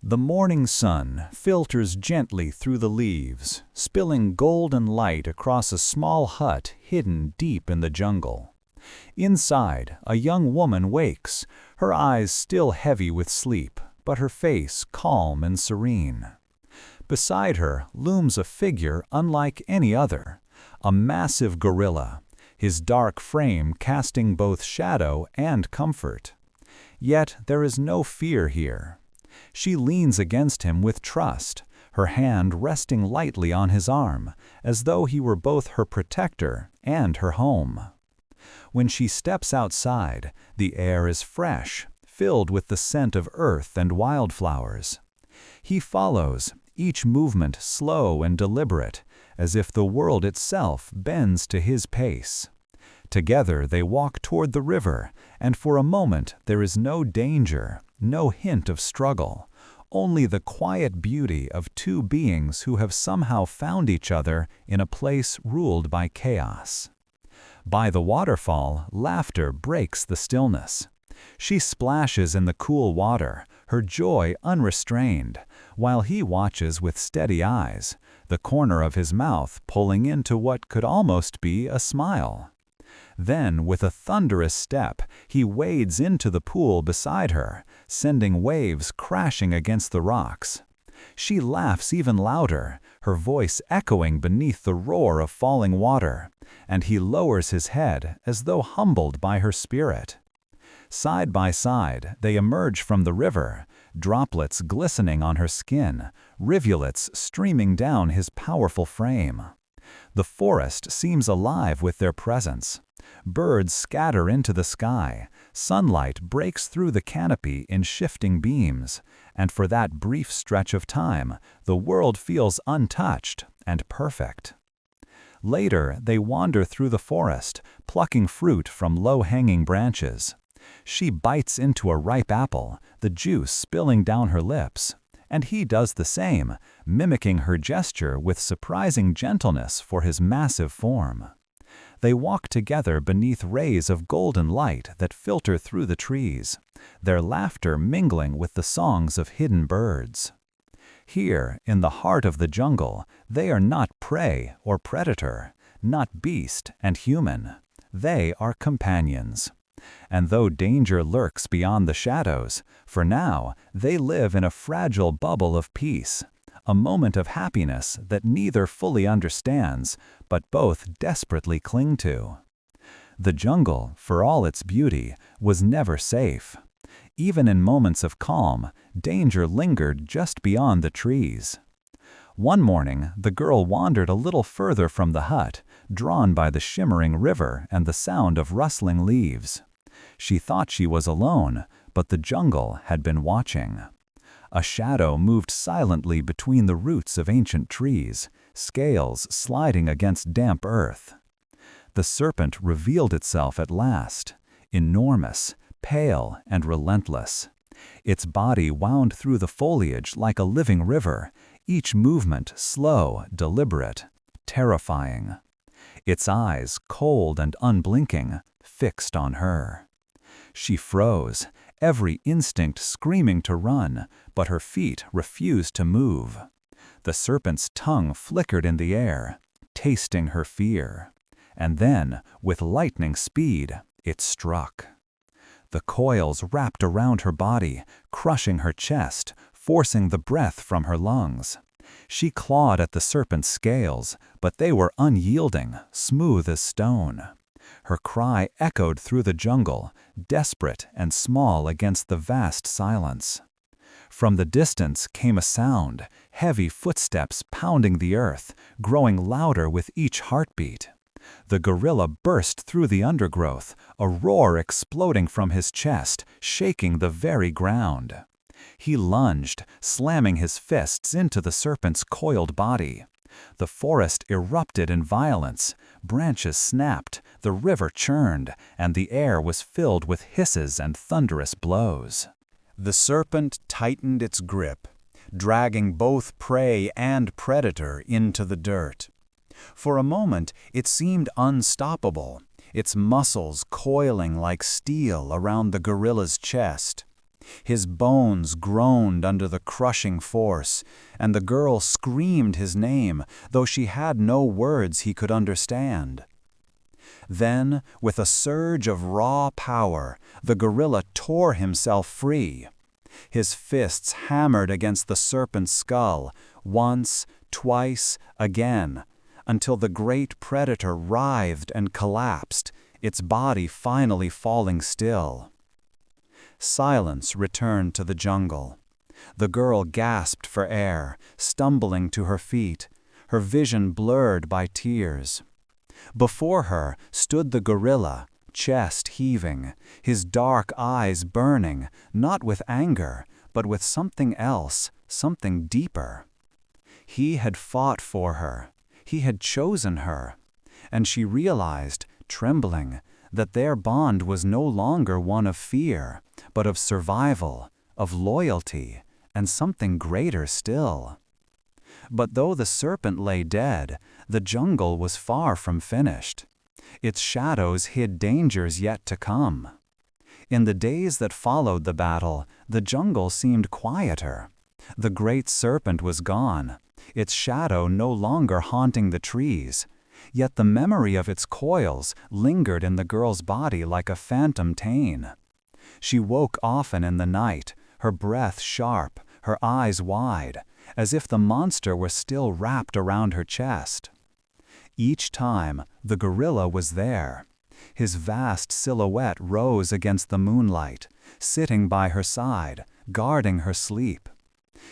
The morning sun filters gently through the leaves, spilling golden light across a small hut hidden deep in the jungle. Inside, a young woman wakes, her eyes still heavy with sleep, but her face calm and serene. Beside her looms a figure unlike any other, a massive gorilla, his dark frame casting both shadow and comfort. Yet there is no fear here. She leans against him with trust, her hand resting lightly on his arm, as though he were both her protector and her home. When she steps outside, the air is fresh, filled with the scent of earth and wildflowers. He follows, each movement slow and deliberate, as if the world itself bends to his pace. Together they walk toward the river, and for a moment there is no danger, no hint of struggle, only the quiet beauty of two beings who have somehow found each other in a place ruled by chaos. By the waterfall, laughter breaks the stillness. She splashes in the cool water, her joy unrestrained, while he watches with steady eyes, the corner of his mouth pulling into what could almost be a smile. Then, with a thunderous step, he wades into the pool beside her, sending waves crashing against the rocks. She laughs even louder, her voice echoing beneath the roar of falling water, and he lowers his head as though humbled by her spirit. Side by side, they emerge from the river, droplets glistening on her skin, rivulets streaming down his powerful frame. The forest seems alive with their presence. Birds scatter into the sky, sunlight breaks through the canopy in shifting beams, and for that brief stretch of time, the world feels untouched and perfect. Later, they wander through the forest, plucking fruit from low-hanging branches. She bites into a ripe apple, the juice spilling down her lips, and he does the same, mimicking her gesture with surprising gentleness for his massive form. They walk together beneath rays of golden light that filter through the trees, their laughter mingling with the songs of hidden birds. Here, in the heart of the jungle, they are not prey or predator, not beast and human. They are companions. And though danger lurks beyond the shadows, for now they live in a fragile bubble of peace, a moment of happiness that neither fully understands, but both desperately cling to. The jungle, for all its beauty, was never safe. Even in moments of calm, danger lingered just beyond the trees. One morning, the girl wandered a little further from the hut, drawn by the shimmering river and the sound of rustling leaves. She thought she was alone, but the jungle had been watching. A shadow moved silently between the roots of ancient trees, scales sliding against damp earth. The serpent revealed itself at last, enormous, pale, and relentless. Its body wound through the foliage like a living river, each movement slow, deliberate, terrifying. Its eyes, cold and unblinking, fixed on her. She froze, every instinct screaming to run, but her feet refused to move. The serpent's tongue flickered in the air, tasting her fear. And then, with lightning speed, it struck. The coils wrapped around her body, crushing her chest, forcing the breath from her lungs. She clawed at the serpent's scales, but they were unyielding, smooth as stone. Her cry echoed through the jungle, desperate and small against the vast silence. From the distance came a sound, heavy footsteps pounding the earth, growing louder with each heartbeat. The gorilla burst through the undergrowth, a roar exploding from his chest, shaking the very ground. He lunged, slamming his fists into the serpent's coiled body. The forest erupted in violence, branches snapped, the river churned, and the air was filled with hisses and thunderous blows. The serpent tightened its grip, dragging both prey and predator into the dirt. For a moment, it seemed unstoppable, its muscles coiling like steel around the gorilla's chest. His bones groaned under the crushing force, and the girl screamed his name, though she had no words he could understand. Then, with a surge of raw power, the gorilla tore himself free. His fists hammered against the serpent's skull, once, twice, again, until the great predator writhed and collapsed, its body finally falling still. Silence returned to the jungle. The girl gasped for air, stumbling to her feet, her vision blurred by tears. Before her stood the gorilla, chest heaving, his dark eyes burning, not with anger, but with something else, something deeper. He had fought for her. He had chosen her. And she realized, trembling, that their bond was no longer one of fear, but of survival, of loyalty, and something greater still. But though the serpent lay dead, the jungle was far from finished. Its shadows hid dangers yet to come. In the days that followed the battle, the jungle seemed quieter. The great serpent was gone, its shadow no longer haunting the trees. Yet the memory of its coils lingered in the girl's body like a phantom pain. She woke often in the night, her breath sharp, her eyes wide, as if the monster were still wrapped around her chest. Each time, the gorilla was there. His vast silhouette rose against the moonlight, sitting by her side, guarding her sleep.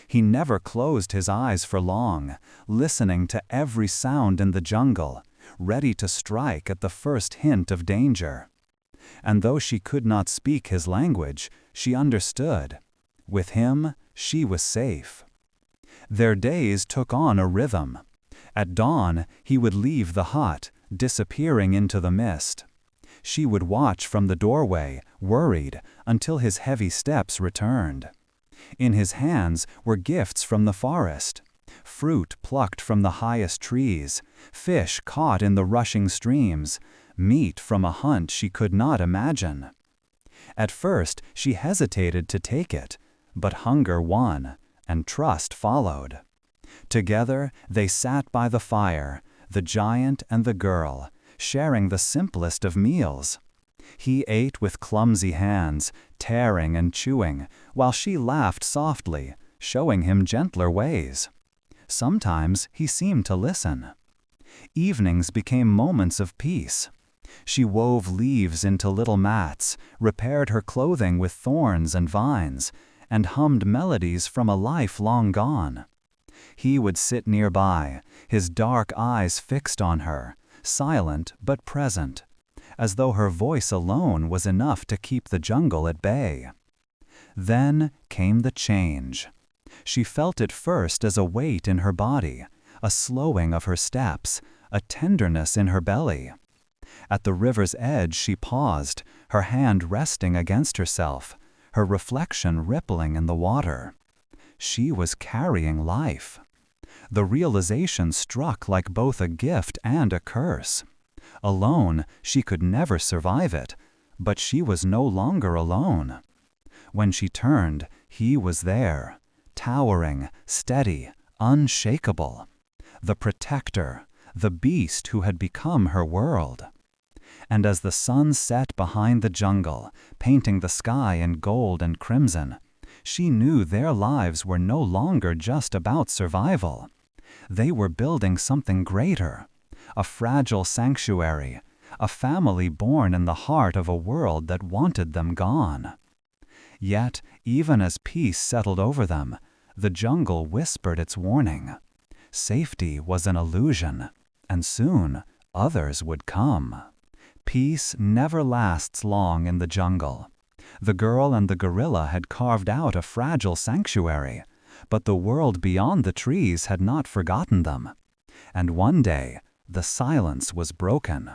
He never closed his eyes for long, listening to every sound in the jungle, ready to strike at the first hint of danger. And though she could not speak his language, she understood. With him, she was safe. Their days took on a rhythm. At dawn, he would leave the hut, disappearing into the mist. She would watch from the doorway, worried, until his heavy steps returned. In his hands were gifts from the forest, fruit plucked from the highest trees, fish caught in the rushing streams, meat from a hunt she could not imagine. At first, she hesitated to take it, but hunger won, and trust followed. Together, they sat by the fire, the giant and the girl, sharing the simplest of meals. He ate with clumsy hands, tearing and chewing, while she laughed softly, showing him gentler ways. Sometimes he seemed to listen. Evenings became moments of peace. She wove leaves into little mats, repaired her clothing with thorns and vines, and hummed melodies from a life long gone. He would sit nearby, his dark eyes fixed on her, silent but present, as though her voice alone was enough to keep the jungle at bay. Then came the change. She felt it first as a weight in her body, a slowing of her steps, a tenderness in her belly. At the river's edge she paused, her hand resting against herself, her reflection rippling in the water. She was carrying life. The realization struck like both a gift and a curse. Alone, she could never survive it, but she was no longer alone. When she turned, he was there, towering, steady, unshakable. The protector, the beast who had become her world. And as the sun set behind the jungle, painting the sky in gold and crimson, she knew their lives were no longer just about survival. They were building something greater, a fragile sanctuary, a family born in the heart of a world that wanted them gone. Yet, even as peace settled over them, the jungle whispered its warning. Safety was an illusion, and soon others would come. Peace never lasts long in the jungle. The girl and the gorilla had carved out a fragile sanctuary, but the world beyond the trees had not forgotten them. And one day, the silence was broken.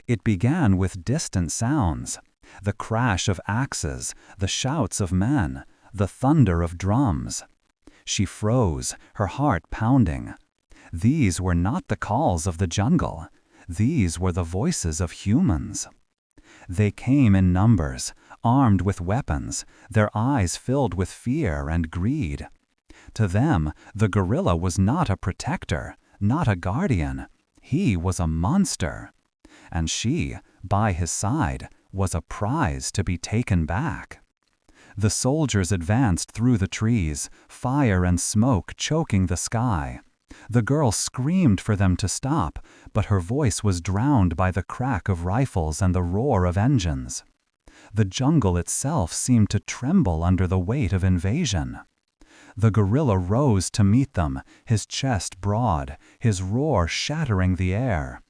It began with distant sounds, the crash of axes, the shouts of men, the thunder of drums. She froze, her heart pounding. These were not the calls of the jungle. These were the voices of humans. They came in numbers, armed with weapons, their eyes filled with fear and greed. To them, the gorilla was not a protector, not a guardian. He was a monster. And she, by his side, was a prize to be taken back. The soldiers advanced through the trees, fire and smoke choking the sky. The girl screamed for them to stop, but her voice was drowned by the crack of rifles and the roar of engines. The jungle itself seemed to tremble under the weight of invasion. The gorilla rose to meet them, his chest broad, his roar shattering the air.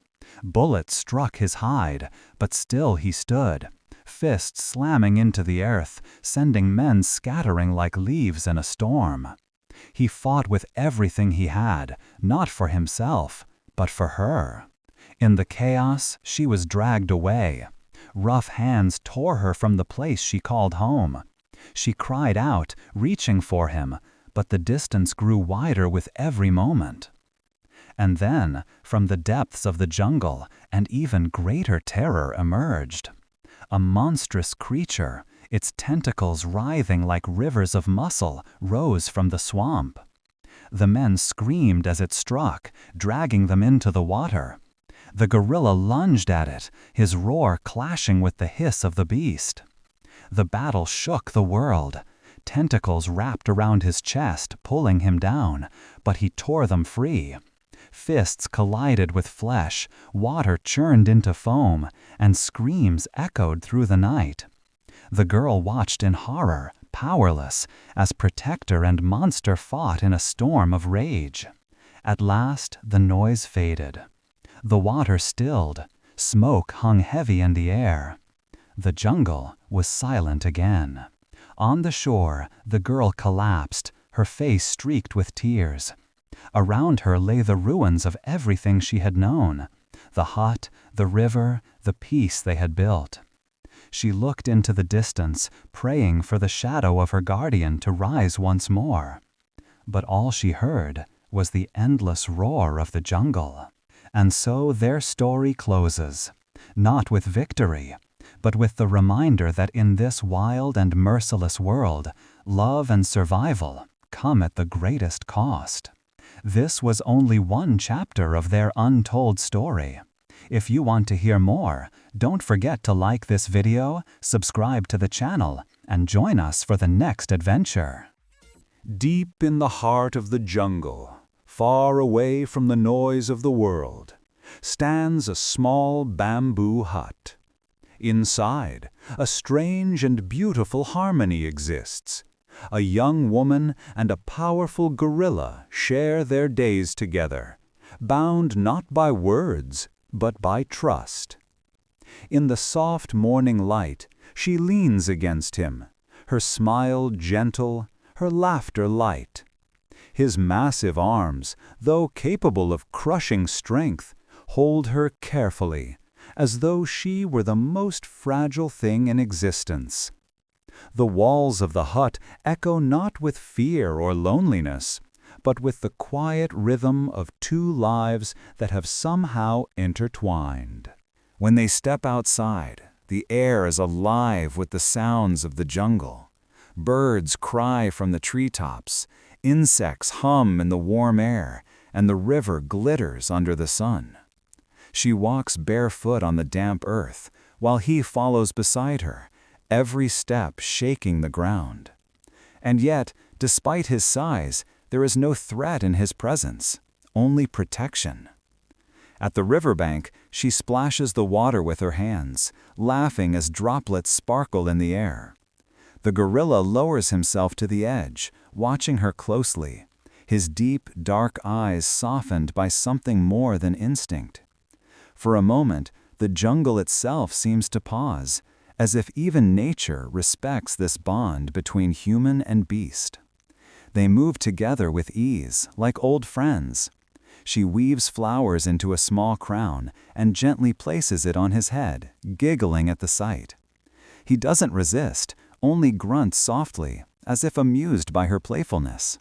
Bullets struck his hide, but still he stood, fists slamming into the earth, sending men scattering like leaves in a storm. He fought with everything he had, not for himself, but for her. In the chaos, she was dragged away. Rough hands tore her from the place she called home. She cried out, reaching for him, but the distance grew wider with every moment. And then, from the depths of the jungle, an even greater terror emerged. A monstrous creature, its tentacles writhing like rivers of muscle, rose from the swamp. The men screamed as it struck, dragging them into the water. The gorilla lunged at it, his roar clashing with the hiss of the beast. The battle shook the world. Tentacles wrapped around his chest, pulling him down, but he tore them free. Fists collided with flesh, water churned into foam, and screams echoed through the night. The girl watched in horror, powerless, as protector and monster fought in a storm of rage. At last, the noise faded. The water stilled. Smoke hung heavy in the air. The jungle was silent again. On the shore, the girl collapsed, her face streaked with tears. Around her lay the ruins of everything she had known, the hut, the river, the peace they had built. She looked into the distance, praying for the shadow of her guardian to rise once more. But all she heard was the endless roar of the jungle. And so their story closes, not with victory, but with the reminder that in this wild and merciless world, love and survival come at the greatest cost. This was only one chapter of their untold story. If you want to hear more, don't forget to like this video, subscribe to the channel, and join us for the next adventure. Deep in the heart of the jungle, far away from the noise of the world, stands a small bamboo hut. Inside, a strange and beautiful harmony exists. A young woman and a powerful gorilla share their days together, bound not by words, but by trust. In the soft morning light, she leans against him, her smile gentle, her laughter light. His massive arms, though capable of crushing strength, hold her carefully, as though she were the most fragile thing in existence. The walls of the hut echo not with fear or loneliness, but with the quiet rhythm of two lives that have somehow intertwined. When they step outside, the air is alive with the sounds of the jungle. Birds cry from the treetops, insects hum in the warm air, and the river glitters under the sun. She walks barefoot on the damp earth, while he follows beside her, every step shaking the ground. And yet, despite his size, there is no threat in his presence, only protection. At the riverbank, she splashes the water with her hands, laughing as droplets sparkle in the air. The gorilla lowers himself to the edge, watching her closely, his deep, dark eyes softened by something more than instinct. For a moment, the jungle itself seems to pause, as if even nature respects this bond between human and beast. They move together with ease, like old friends. She weaves flowers into a small crown and gently places it on his head, giggling at the sight. He doesn't resist, only grunts softly, as if amused by her playfulness.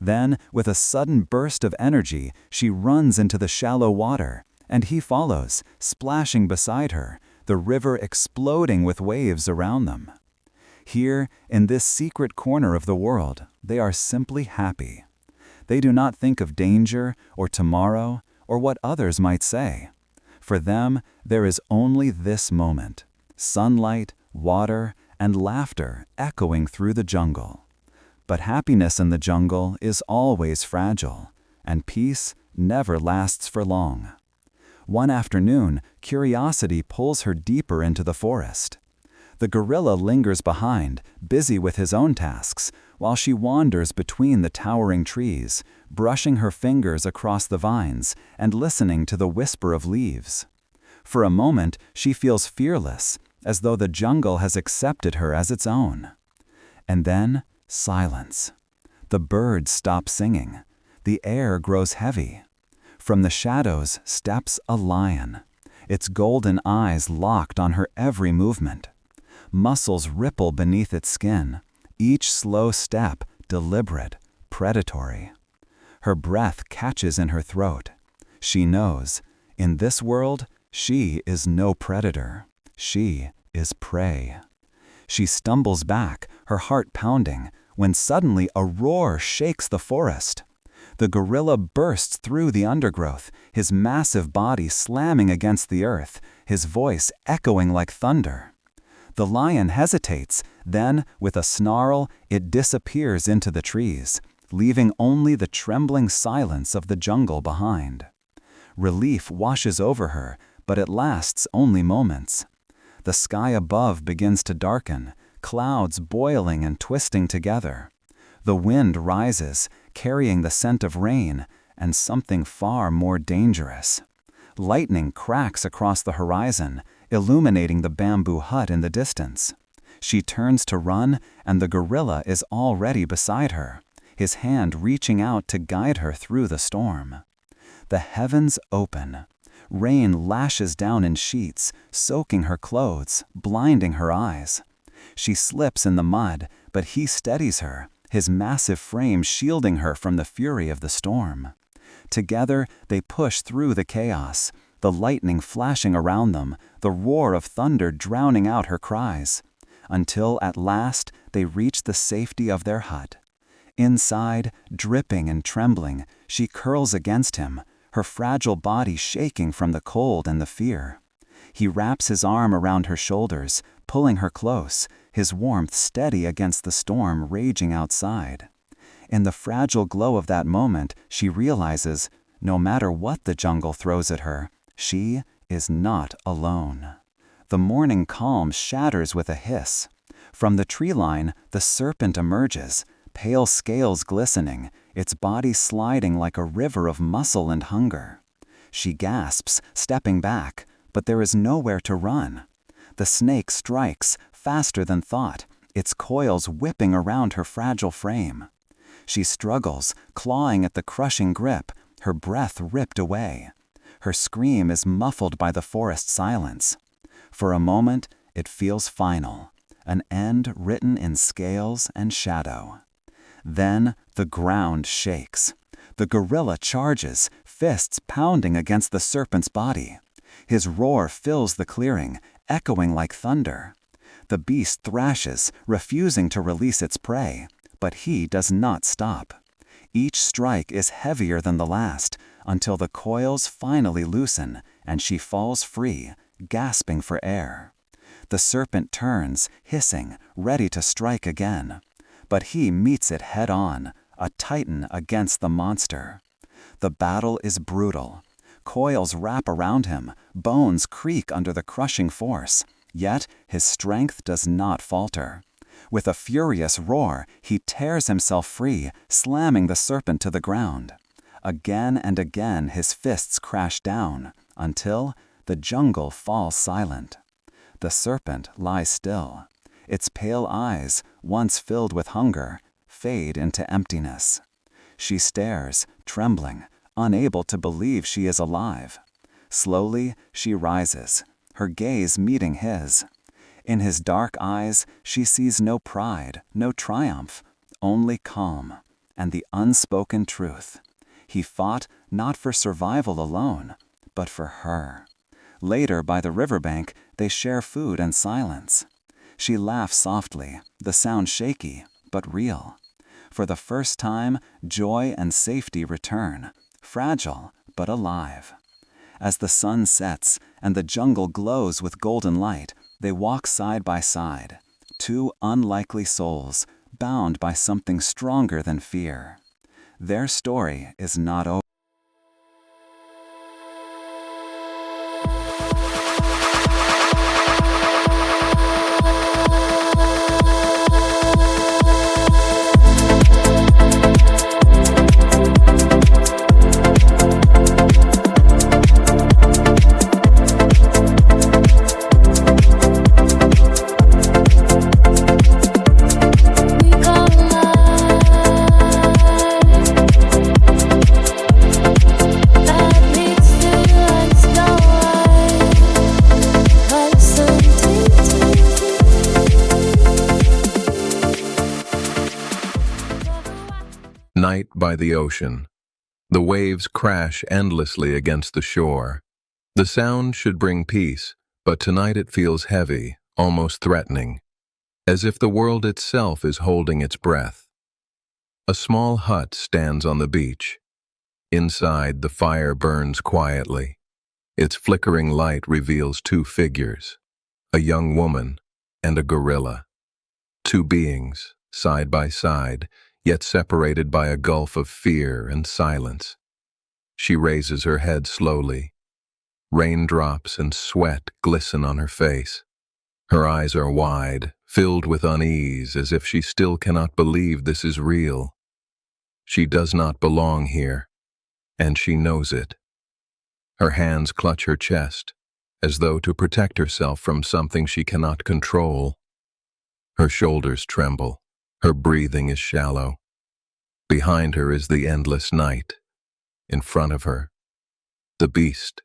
Then, with a sudden burst of energy, she runs into the shallow water, and he follows, splashing beside her, the river exploding with waves around them. Here, in this secret corner of the world, they are simply happy. They do not think of danger or tomorrow or what others might say. For them, there is only this moment: sunlight, water, and laughter echoing through the jungle. But happiness in the jungle is always fragile, and peace never lasts for long. One afternoon, curiosity pulls her deeper into the forest. The gorilla lingers behind, busy with his own tasks, while she wanders between the towering trees, brushing her fingers across the vines and listening to the whisper of leaves. For a moment, she feels fearless, as though the jungle has accepted her as its own. And then, silence. The birds stop singing. The air grows heavy. From the shadows steps a lion, its golden eyes locked on her every movement. Muscles ripple beneath its skin, each slow step deliberate, predatory. Her breath catches in her throat. She knows, in this world, she is no predator. She is prey. She stumbles back, her heart pounding, when suddenly a roar shakes the forest. The gorilla bursts through the undergrowth, his massive body slamming against the earth, his voice echoing like thunder. The lion hesitates, then, with a snarl, it disappears into the trees, leaving only the trembling silence of the jungle behind. Relief washes over her, but it lasts only moments. The sky above begins to darken, clouds boiling and twisting together. The wind rises, carrying the scent of rain and something far more dangerous. Lightning cracks across the horizon, illuminating the bamboo hut in the distance. She turns to run, and the gorilla is already beside her, his hand reaching out to guide her through the storm. The heavens open. Rain lashes down in sheets, soaking her clothes, blinding her eyes. She slips in the mud, but he steadies her, his massive frame shielding her from the fury of the storm. Together, they push through the chaos, the lightning flashing around them, the roar of thunder drowning out her cries, until at last they reach the safety of their hut. Inside, dripping and trembling, she curls against him, her fragile body shaking from the cold and the fear. He wraps his arm around her shoulders, pulling her close, his warmth steady against the storm raging outside. In the fragile glow of that moment, she realizes, no matter what the jungle throws at her, she is not alone. The morning calm shatters with a hiss. From the tree line, the serpent emerges, pale scales glistening, its body sliding like a river of muscle and hunger. She gasps, stepping back, but there is nowhere to run. The snake strikes, faster than thought, its coils whipping around her fragile frame. She struggles, clawing at the crushing grip, her breath ripped away. Her scream is muffled by the forest silence. For a moment, it feels final, an end written in scales and shadow. Then the ground shakes. The gorilla charges, fists pounding against the serpent's body. His roar fills the clearing, echoing like thunder. The beast thrashes, refusing to release its prey, but he does not stop. Each strike is heavier than the last, until the coils finally loosen and she falls free, gasping for air. The serpent turns, hissing, ready to strike again. But he meets it head-on, a titan against the monster. The battle is brutal. Coils wrap around him, bones creak under the crushing force, yet his strength does not falter. With a furious roar, he tears himself free, slamming the serpent to the ground. Again and again his fists crash down, until the jungle falls silent. The serpent lies still. Its pale eyes, once filled with hunger, fade into emptiness. She stares, trembling, unable to believe she is alive. Slowly, she rises, her gaze meeting his. In his dark eyes, she sees no pride, no triumph, only calm, and the unspoken truth. He fought not for survival alone, but for her. Later, by the riverbank, They share food and silence. She laughs softly, the sound shaky, but real. For the first time, joy and safety return, fragile but alive. As the sun sets and the jungle glows with golden light, they walk side by side, two unlikely souls, bound by something stronger than fear. Their story is not over. Night by the ocean. The waves crash endlessly against the shore. The sound should bring peace, but tonight it feels heavy, almost threatening, as if the world itself is holding its breath. A small hut stands on the beach. Inside, the fire burns quietly. Its flickering light reveals two figures, a young woman and a gorilla. Two beings, side by side, yet separated by a gulf of fear and silence. She raises her head slowly. Raindrops and sweat glisten on her face. Her eyes are wide, filled with unease, as if she still cannot believe this is real. She does not belong here, and she knows it. Her hands clutch her chest, as though to protect herself from something she cannot control. Her shoulders tremble. Her breathing is shallow. Behind her is the endless night. In front of her, the beast.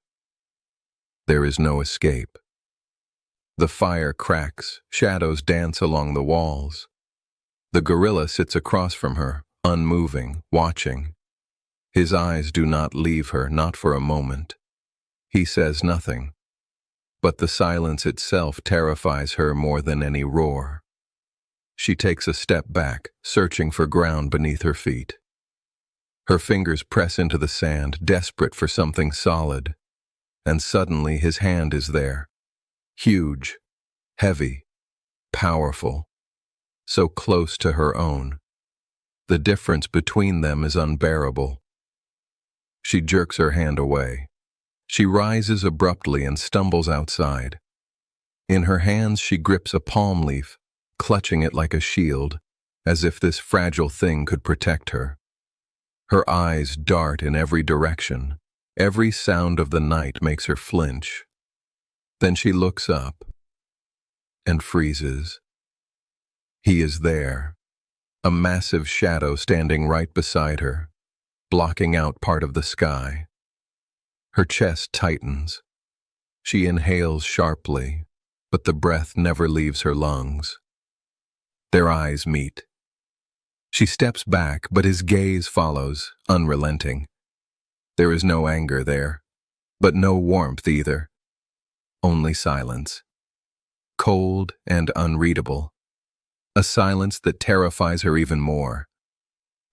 There is no escape. The fire cracks, shadows dance along the walls. The gorilla sits across from her, unmoving, watching. His eyes do not leave her, not for a moment. He says nothing, but the silence itself terrifies her more than any roar. She takes a step back, searching for ground beneath her feet. Her fingers press into the sand, desperate for something solid. And suddenly his hand is there. Huge, heavy, powerful, so close to her own. The difference between them is unbearable. She jerks her hand away. She rises abruptly and stumbles outside. In her hands she grips a palm leaf, clutching it like a shield, as if this fragile thing could protect her. Her eyes dart in every direction. Every sound of the night makes her flinch. Then she looks up and freezes. He is there, a massive shadow standing right beside her, blocking out part of the sky. Her chest tightens. She inhales sharply, but the breath never leaves her lungs. Their eyes meet. She steps back, but his gaze follows, unrelenting. There is no anger there, but no warmth either. Only silence. Cold and unreadable. A silence that terrifies her even more.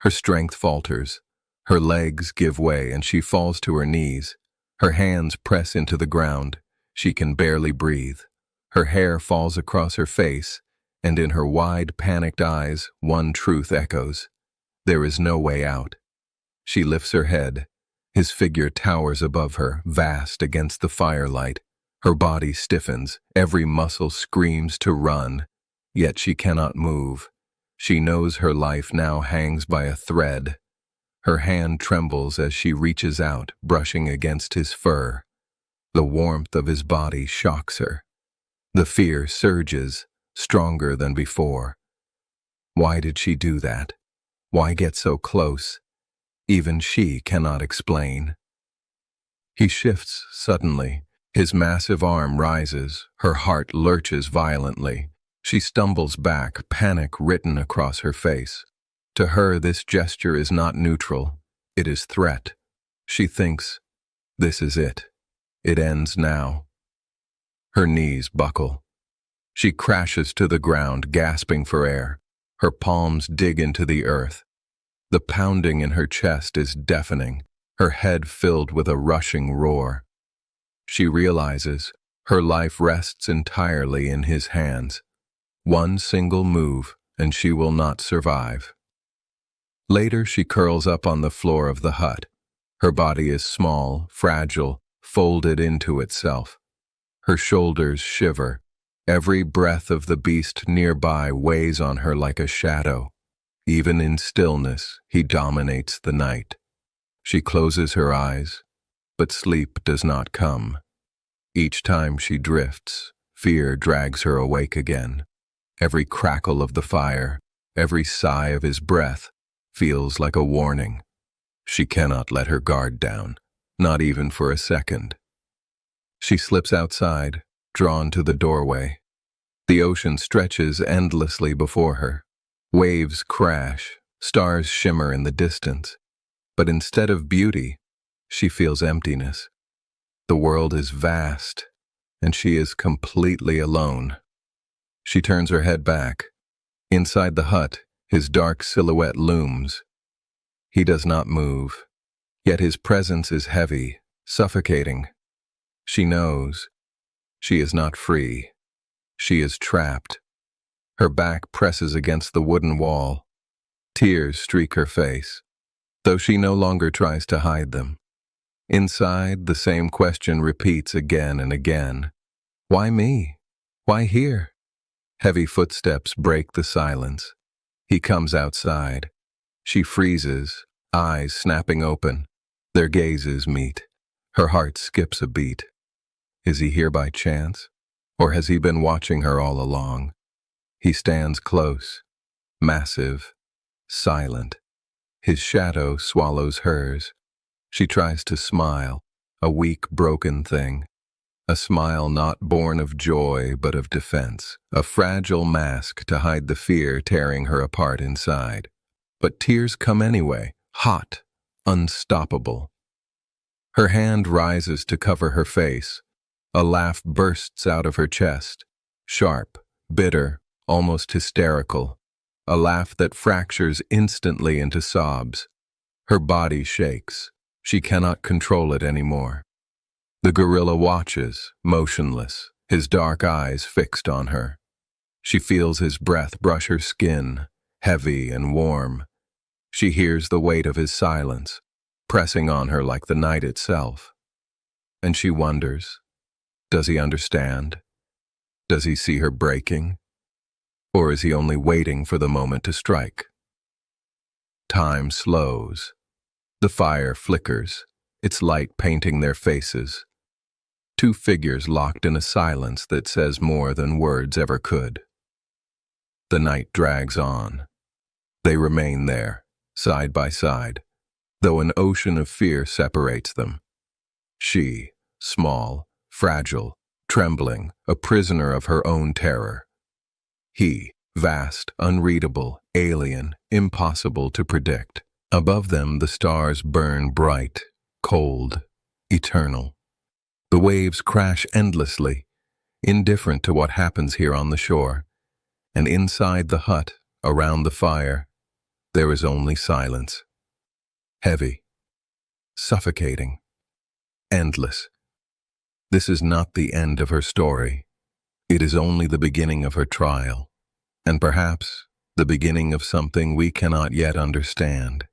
Her strength falters. Her legs give way and she falls to her knees. Her hands press into the ground. She can barely breathe. Her hair falls across her face, and in her wide, panicked eyes, one truth echoes. There is no way out. She lifts her head. His figure towers above her, vast against the firelight. Her body stiffens. Every muscle screams to run. Yet she cannot move. She knows her life now hangs by a thread. Her hand trembles as she reaches out, brushing against his fur. The warmth of his body shocks her. The fear surges, stronger than before. Why did she do that? Why get so close? Even she cannot explain. He shifts suddenly. His massive arm rises. Her heart lurches violently. She stumbles back, panic written across her face. To her, this gesture is not neutral. It is threat. She thinks, this is it. It ends now. Her knees buckle. She crashes to the ground, gasping for air. Her palms dig into the earth. The pounding in her chest is deafening, her head filled with a rushing roar. She realizes her life rests entirely in his hands. One single move, and she will not survive. Later, she curls up on the floor of the hut. Her body is small, fragile, folded into itself. Her shoulders shiver. Every breath of the beast nearby weighs on her like a shadow. Even in stillness, he dominates the night. She closes her eyes, but sleep does not come. Each time she drifts, fear drags her awake again. Every crackle of the fire, every sigh of his breath, feels like a warning. She cannot let her guard down, not even for a second. She slips outside, drawn to the doorway. The ocean stretches endlessly before her. Waves crash, stars shimmer in the distance. But instead of beauty, she feels emptiness. The world is vast, and she is completely alone. She turns her head back. Inside the hut, his dark silhouette looms. He does not move, yet his presence is heavy, suffocating. She knows. She is not free. She is trapped. Her back presses against the wooden wall. Tears streak her face, though she no longer tries to hide them. Inside, the same question repeats again and again. Why me? Why here? Heavy footsteps break the silence. He comes outside. She freezes, eyes snapping open. Their gazes meet. Her heart skips a beat. Is he here by chance? Or has he been watching her all along? He stands close, massive, silent. His shadow swallows hers. She tries to smile, a weak, broken thing. A smile not born of joy but of defense, a fragile mask to hide the fear tearing her apart inside. But tears come anyway, hot, unstoppable. Her hand rises to cover her face. A laugh bursts out of her chest, sharp, bitter, almost hysterical. A laugh that fractures instantly into sobs. Her body shakes. She cannot control it anymore. The gorilla watches, motionless, his dark eyes fixed on her. She feels his breath brush her skin, heavy and warm. She hears the weight of his silence, pressing on her like the night itself. And she wonders, does he understand? Does he see her breaking? Or is he only waiting for the moment to strike? Time slows. The fire flickers, its light painting their faces. Two figures locked in a silence that says more than words ever could. The night drags on. They remain there, side by side, though an ocean of fear separates them. She, small, fragile, trembling, a prisoner of her own terror. He, vast, unreadable, alien, impossible to predict. Above them the stars burn bright, cold, eternal. The waves crash endlessly, indifferent to what happens here on the shore, and inside the hut, around the fire, there is only silence. Heavy, suffocating, endless. This is not the end of her story. It is only the beginning of her trial, and perhaps the beginning of something we cannot yet understand.